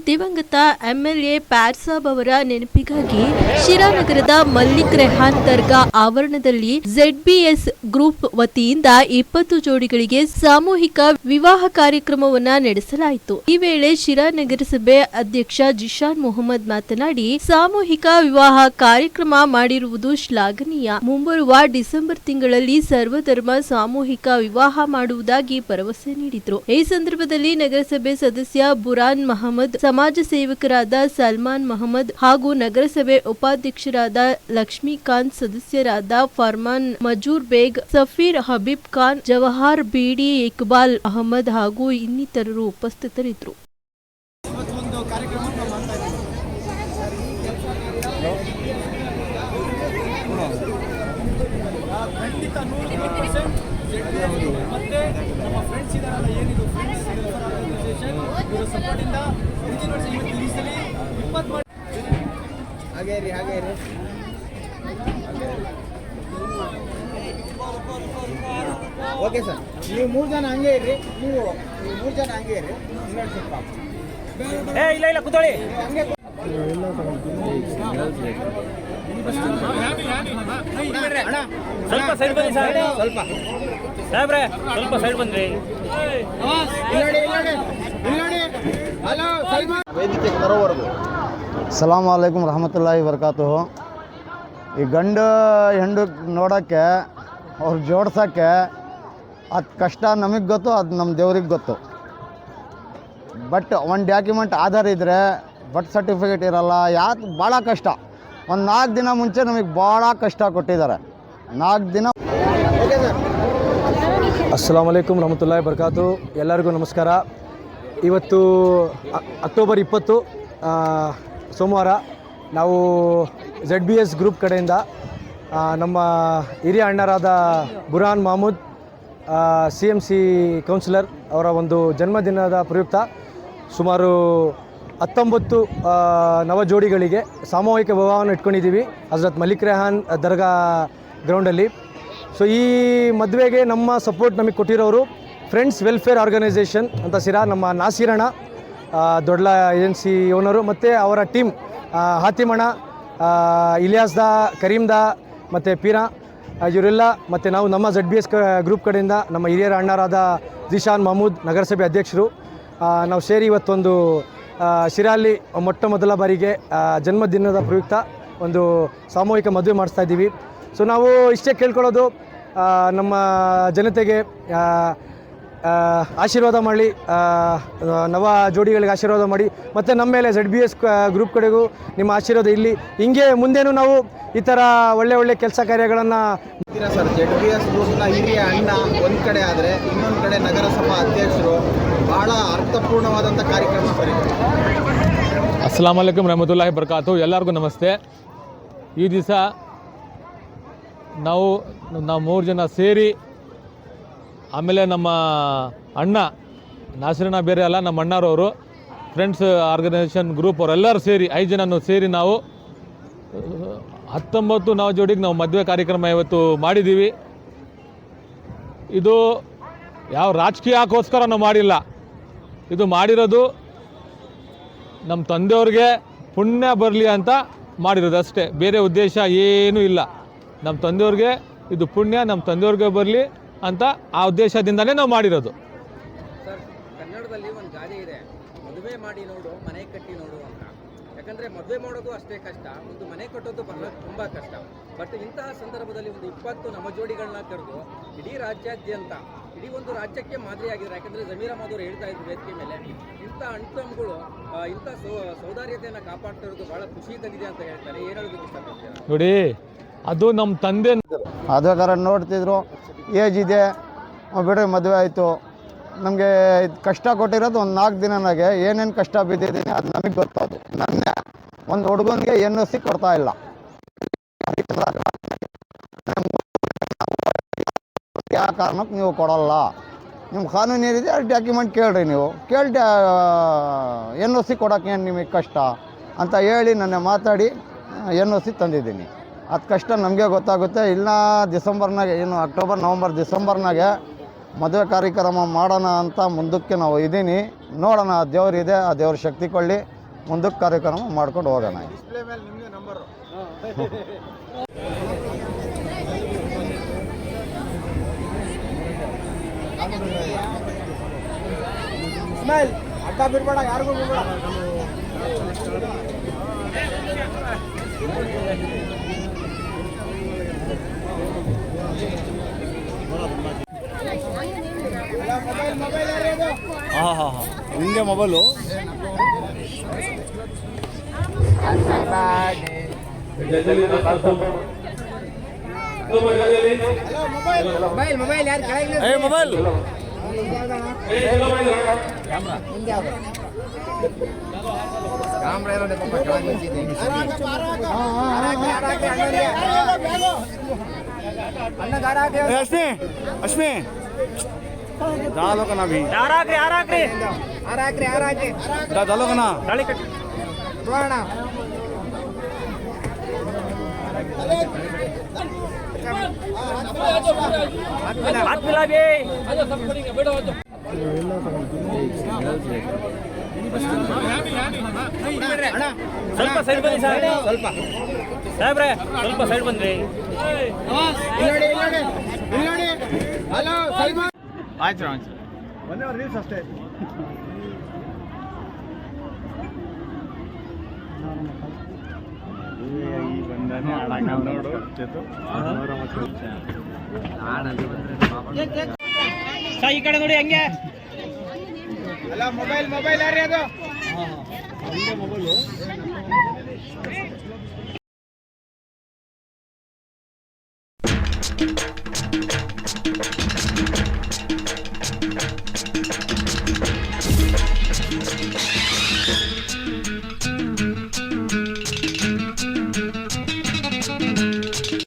ದಿವಂಗತ ಎಂಎಲ್ಎ ಪ್ಯಾರ್ಸಾಬ್ ಅವರ ನೆನಪಿಗಾಗಿ ಶಿರಾನಗರದ ಮಲ್ಲಿಕ್ ರೆಹಾನ್ ದರ್ಗಾ ಆವರಣದಲ್ಲಿ ZBS ಗ್ರೂಪ್ ವತಿಯಿಂದ 20 ಜೋಡಿಗಳಿಗೆ ಸಾಮೂಹಿಕ ವಿವಾಹ ಕಾರ್ಯಕ್ರಮವನ್ನ ನಡೆಸಲಾಯಿತು. ಈ ವೇಳೆ ಶಿರಾ ನಗರಸಭೆ ಅಧ್ಯಕ್ಷ ಜಿಶಾನ್ ಮೊಹಮ್ಮದ್ ಮಾತನಾಡಿ, ಸಾಮೂಹಿಕ ವಿವಾಹ ಕಾರ್ಯಕ್ರಮ ಮಾಡಿರುವುದು ಶ್ಲಾಘನೀಯ. ಮುಂಬರುವ ಡಿಸೆಂಬರ್ ತಿಂಗಳಲ್ಲಿ ಸರ್ವಧರ್ಮ ಸಾಮೂಹಿಕ ವಿವಾಹ ಮಾಡುವುದಾಗಿ ಭರವಸೆ ನೀಡಿದರು. ಈ ಸಂದರ್ಭದಲ್ಲಿ ನಗರಸಭೆ ಸದಸ್ಯ ಬುರಾನ್ ಮಹಮ್ಮದ್, ಸಮಾಜ ಸೇವಕರಾದ ಸಲ್ಮಾನ್ ಮಹಮ್ಮದ್ ಹಾಗೂ ನಗರಸಭೆ ಉಪಾಧ್ಯಕ್ಷರಾದ ಲಕ್ಷ್ಮೀಕಾಂತ್, ಸದಸ್ಯರಾದ ಫರ್ಮಾನ್ ಮಜೂರ್ ಬೇಗ್, ಸಫೀರ್ ಹಬೀಬ್ ಖಾನ್, ಜವಾಹರ್ ಬಿಡಿ, ಇಕ್ಬಾಲ್ ಅಹಮದ್ ಹಾಗೂ ಇನ್ನಿತರರು ಉಪಸ್ಥಿತರಿದ್ದರು. ಖಂಡಿತ 100% ಮತ್ತೆ ನಮ್ಮ ಫ್ರೆಂಡ್ಸ್ ಇದಾರಲ್ಲ, ಏನಿದು ಫ್ರೆಂಡ್ಸ್ ವೆಲ್ಫೇರ್ ಆರ್ಗನೈಸೇಷನ್, ಇವರ ಸಪೋರ್ಟಿಂದ ಮುಂದಿನ ವರ್ಷ ಇವತ್ತು ಈ ಸಲ 20 ಹಾಗೆ ಓಕೆ ಸರ್. ನೀವು 3 ಜನ ಹಂಗೆ ಇರ್ರಿ, ನೀವು 3 ಜನ ಹಂಗೆ ಇರ್ರಿ. ಇಲ್ಲ ಕೂತ್ಕೊಳ್ಳಿ. ಸ್ವಲ್ಪ ಸೈಡ್ ಬನ್ನಿ ಸರ್, ಸ್ವಲ್ಪ ಸಾಹೇಬ್ರೆ ಸ್ವಲ್ಪ ಸೈಡ್ ಬಂದ್ರಿ. ವೇದಿಕೆ ಬರೋವರೆಗೂ ಅಸ್ಸಲಾಮು ಅಲೈಕುಮ್ ರಹಮತುಲ್ಲಾಹಿ ವರ್ಕಾತುಹು. ಈ ಗಂಡು ಹೆಂಡು ನೋಡೋಕ್ಕೆ, ಅವ್ರು ಜೋಡ್ಸೋಕ್ಕೆ ಅದು ಕಷ್ಟ ನಮಗೆ ಗೊತ್ತು, ಅದು ನಮ್ಮ ದೇವ್ರಿಗೆ ಗೊತ್ತು. ಬಟ್ ಒಂದು ಡಾಕ್ಯುಮೆಂಟ್ ಆಧಾರ್ ಇದ್ದರೆ ಬರ್ತ್ ಸರ್ಟಿಫಿಕೇಟ್ ಇರೋಲ್ಲ, ಯಾಕೆ ಭಾಳ ಕಷ್ಟ. ಒಂದು 4 ದಿನ ಮುಂಚೆ ನಮಗೆ ಭಾಳ ಕಷ್ಟ ಕೊಟ್ಟಿದ್ದಾರೆ. 4 ದಿನ. ಅಸ್ಸಲಾಮು ಅಲೈಕುಮ್ ರಹಮತುಲ್ಲಾಹಿ ಬರ್ಕಾತು. ಎಲ್ಲರಿಗೂ ನಮಸ್ಕಾರ. ಇವತ್ತು ಅಕ್ಟೋಬರ್ 20 ಸೋಮವಾರ ನಾವು ZBS ಗ್ರೂಪ್ ಕಡೆಯಿಂದ ನಮ್ಮ ಹಿರಿಯ ಅಣ್ಣರಾದ ಬುರಾನ್ ಮಹಮ್ಮದ್ CMC ಕೌನ್ಸಿಲರ್ ಅವರ ಒಂದು ಜನ್ಮದಿನದ ಪ್ರಯುಕ್ತ ಸುಮಾರು 19 ನವ ಜೋಡಿಗಳಿಗೆ ಸಾಮೂಹಿಕ ವಿವಾಹವನ್ನು ಇಟ್ಕೊಂಡಿದ್ದೀವಿ ಹಜರತ್ ಮಲ್ಲಿಕ್ ರೆಹಾನ್ ದರ್ಗಾ ಗ್ರೌಂಡಲ್ಲಿ. ಸೊ ಈ ಮದುವೆಗೆ ನಮ್ಮ ಸಪೋರ್ಟ್ ನಮಗೆ ಕೊಟ್ಟಿರೋರು ಫ್ರೆಂಡ್ಸ್ ವೆಲ್ಫೇರ್ ಆರ್ಗನೈಸೇಷನ್ ಅಂತ ಸಿರಾ, ನಮ್ಮ ನಾಸೀರಣ್ಣ ದೊಡ್ಡ ಏಜೆನ್ಸಿ ಓನರು, ಮತ್ತು ಅವರ ಟೀಮ್ ಹಾತಿಮಣ್ಣ, ಇಲಿಯಾಸ್ದ, ಕರೀಮ್ದ ಮತ್ತು ಪೀರಾ ಇವರೆಲ್ಲ, ಮತ್ತು ನಾವು ನಮ್ಮ ZBS ಗ್ರೂಪ್ ಕಡೆಯಿಂದ ನಮ್ಮ ಹಿರಿಯರ ಅಣ್ಣರಾದ ಜಿಶಾನ್ ಮಹಮೂದ್, ನಗರಸಭೆ ಅಧ್ಯಕ್ಷರು, ನಾವು ಸೇರಿ ಇವತ್ತೊಂದು ಶಿರಾಲಿ ಮೊಟ್ಟ ಮೊದಲ ಬಾರಿಗೆ ಜನ್ಮದಿನದ ಪ್ರಯುಕ್ತ ಒಂದು ಸಾಮೂಹಿಕ ಮದುವೆ ಮಾಡಿಸ್ತಾ ಇದ್ದೀವಿ. ಸೊ ನಾವು ಇಷ್ಟೇ ಕೇಳ್ಕೊಳ್ಳೋದು, ನಮ್ಮ ಜನತೆಗೆ ಆಶೀರ್ವಾದ ಮಾಡಿ, ನವ ಜೋಡಿಗಳಿಗೆ ಆಶೀರ್ವಾದ ಮಾಡಿ, ಮತ್ತು ನಮ್ಮ ಮೇಲೆ ZBS ಗ್ರೂಪ್ ಕಡೆಗೂ ನಿಮ್ಮ ಆಶೀರ್ವಾದ ಇಲ್ಲಿ ಹಿಂಗೆ ಮುಂದೇನು ನಾವು ಈ ಥರ ಒಳ್ಳೆ ಕೆಲಸ ಕಾರ್ಯಗಳನ್ನು ಸರ್. ZBS ಗ್ರೂಪ್ನ ಹಿರಿಯ ಅಣ್ಣ ಒಂದು ಕಡೆ ಆದರೆ, ಇನ್ನೊಂದು ಕಡೆ ನಗರಸಭಾ ಅಧ್ಯಕ್ಷರು. ಭಾಳ ಅರ್ಥಪೂರ್ಣವಾದಂಥ ಕಾರ್ಯಕ್ರಮ ಸರ್. ಅಸ್ಸಲಾಮು ಅಲೈಕುಮ್ ರಹಮತುಲ್ಲಾಹಿ ಬರ್ಕಾತು. ಎಲ್ಲರಿಗೂ ನಮಸ್ತೆ. ಈ ದಿವಸ ನಾವು 3 ಜನ ಸೇರಿ, ಆಮೇಲೆ ನಮ್ಮ ಅಣ್ಣ ನಾಸಿರಣ್ಣ ಬೇರೆ ಅಲ್ಲ, ನಮ್ಮ ಅಣ್ಣರವರು ಫ್ರೆಂಡ್ಸ್ ಆರ್ಗನೈಸೇಷನ್ ಗ್ರೂಪ್ ಅವರೆಲ್ಲರೂ ಸೇರಿ 5 ಜನನೂ ಸೇರಿ ನಾವು 19 ನವ ಜೋಡಿಗೆ ನಾವು ಮದುವೆ ಕಾರ್ಯಕ್ರಮ ಇವತ್ತು ಮಾಡಿದ್ದೀವಿ. ಇದು ಯಾವ ರಾಜಕೀಯಕ್ಕೋಸ್ಕರ ನಾವು ಮಾಡಿಲ್ಲ, ಇದು ಮಾಡಿರೋದು ನಮ್ಮ ತಂದೆಯವ್ರಿಗೆ ಪುಣ್ಯ ಬರಲಿ ಅಂತ ಮಾಡಿರೋದು ಅಷ್ಟೇ, ಬೇರೆ ಉದ್ದೇಶ ಏನೂ ಇಲ್ಲ. ನಮ್ಮ ತಂದೆಯವ್ರಿಗೆ ಇದು ಪುಣ್ಯ ನಮ್ಮ ತಂದೆಯವ್ರಿಗೆ ಬರಲಿ ಅಂತ ಆ ಉದ್ದೇಶದಿಂದಲೇ ನಾವು ಮಾಡಿರೋದು. ಸರ್, ಕನ್ನಡದಲ್ಲಿ ಒಂದು ಗಾದೆ ಇದೆ, ಮದುವೆ ಮಾಡಿ ನೋಡು ಮನೆ ಕಟ್ಟಿ ನೋಡು ಅಂತ. ಯಾಕಂದರೆ ಮದುವೆ ಮಾಡೋದು ಅಷ್ಟೇ ಕಷ್ಟ, ಒಂದು ಮನೆ ಕಟ್ಟೋದು ತುಂಬ ಕಷ್ಟ. ಬಟ್ ಇಂತಹ ಸಂದರ್ಭದಲ್ಲಿ ಒಂದು 20 ನವಜೋಡಿಗಳನ್ನ ಕರೆದು ಇಡೀ ರಾಜ್ಯಾದ್ಯಂತ, ಇಡೀ ಒಂದು ರಾಜ್ಯಕ್ಕೆ ಮಾದರಿಯಾಗಿದ್ದಾರೆ. ಯಾಕಂದರೆ ಜಮೀರ್ ಅಹಮದ್ ಅವರು ಹೇಳ್ತಾ ಇದ್ರು ವೇದಿಕೆ ಮೇಲೆ, ಇಂಥ ಅಣ್ತಮ್ಮಗಳು ಇಂಥ ಸೌದಾರ್ಯತೆಯನ್ನು ಕಾಪಾಡ್ತಿರೋದು ಭಾಳ ಖುಷಿ ತಂದಿದೆ ಅಂತ ಹೇಳ್ತಾರೆ. ಏನು ಹೇಳೋದಕ್ಕೆ ಇಷ್ಟಪಡ್ತೀರಾ? ನೋಡಿ, ಅದು ನಮ್ಮ ತಂದೆ ಅದೇ ನೋಡ್ತಿದ್ರು, ಏಜ್ ಇದೆ ಬಿಡ್ರಿ ಮದುವೆ ಆಯಿತು. ನಮಗೆ ಕಷ್ಟ ಕೊಟ್ಟಿರೋದು ಒಂದು 4 ದಿನನಾಗೆ ಏನೇನು ಕಷ್ಟ ಬಿದ್ದಿದ್ದೀನಿ ಅದು ನಮಗೆ ಗೊತ್ತದು. ನನ್ನ ಒಂದು ಹುಡುಗನಿಗೆ NOC ಕೊಡ್ತಾ ಇಲ್ಲ. ಯಾವ ಕಾರಣಕ್ಕೆ ನೀವು ಕೊಡಲ್ಲ, ನಿಮ್ಮ ಕಾನೂನು ಏನಿದೆ ಅದು ಡಾಕ್ಯುಮೆಂಟ್ ಕೇಳ್ರಿ. ನೀವು ಕೇಳಿ NOC ಕೊಡೋಕೆ ಏನು ನಿಮಗೆ ಕಷ್ಟ ಅಂತ ಹೇಳಿ ನನ್ನ ಮಾತಾಡಿ NOC ತಂದಿದ್ದೀನಿ. ಅದು ಕಷ್ಟ ನಮಗೆ ಗೊತ್ತಾಗುತ್ತೆ. ಇಲ್ಲ ಡಿಸೆಂಬರ್ನಾಗೆ, ಏನು ಅಕ್ಟೋಬರ್, ನವಂಬರ್, ಡಿಸೆಂಬರ್ನಾಗೆ ಮದುವೆ ಕಾರ್ಯಕ್ರಮ ಮಾಡೋಣ ಅಂತ ಮುಂದಕ್ಕೆ ನಾವು ಇದ್ದೀನಿ. ನೋಡೋಣ, ಆ ದೇವರಿದೆ, ಆ ದೇವ್ರ ಶಕ್ತಿ ಕೊಳ್ಳಿ, ಮುಂದಕ್ಕೆ ಕಾರ್ಯಕ್ರಮ ಮಾಡ್ಕೊಂಡು ಹೋಗೋಣ. ಡಿಸ್ಪ್ಲೇ ಮೇಲೆ ನಿಮ್ಮದೇ ನಂಬರು. ಸ್ಮೈಲ್ ಅಡ್ಡ ಬಿಡ್ಬೇಡ, ಯಾರಿಗೂ ಬಿಡ್ಬೇಡ. ಮೊಬೈಲ್ ಯಾರ್ಯಾವುದು? ನಿಮಗೆ ಮೊಬೈಲು ಮೊಬೈಲ್ ಯಾರು ಕೆಳಗೆ ಮೊಬೈಲ್ ಕ್ಯಾಮ್ರಾ ಇರೋದೇ ಪಾಪ ಕೆಳಗೆ ನಿಂತಿದೆ. ಅಶ್ಮಿ ಅಶ್ಮಿ डालो का ना भी ಆರಾಕ್ರಿ डालो का ना ನೋಡೋಣ. ಸ್ವಲ್ಪ ಸೈಡ್ ಬನ್ನಿ ಸರ್. ಸ್ವಲ್ಪ ಸಾಹೇಬ್ರೆ ಸ್ವಲ್ಪ ಸೈಡ್ ಬಂದ್ರಿ. ಇಲ್ಲಿ ನೋಡಿ. ಹಲೋ ಸಲ್ಮಾನ್. ಆಯ್ತು ಒಂದೇ ರೀಲ್ಸ್ ಅಷ್ಟೇ. ಈ ಕಡೆ ನೋಡಿ ಹಂಗೆ. ಅಲ್ಲ ಮೊಬೈಲ್ ಯಾರ್ಯಾವುದು? ಮೊಬೈಲು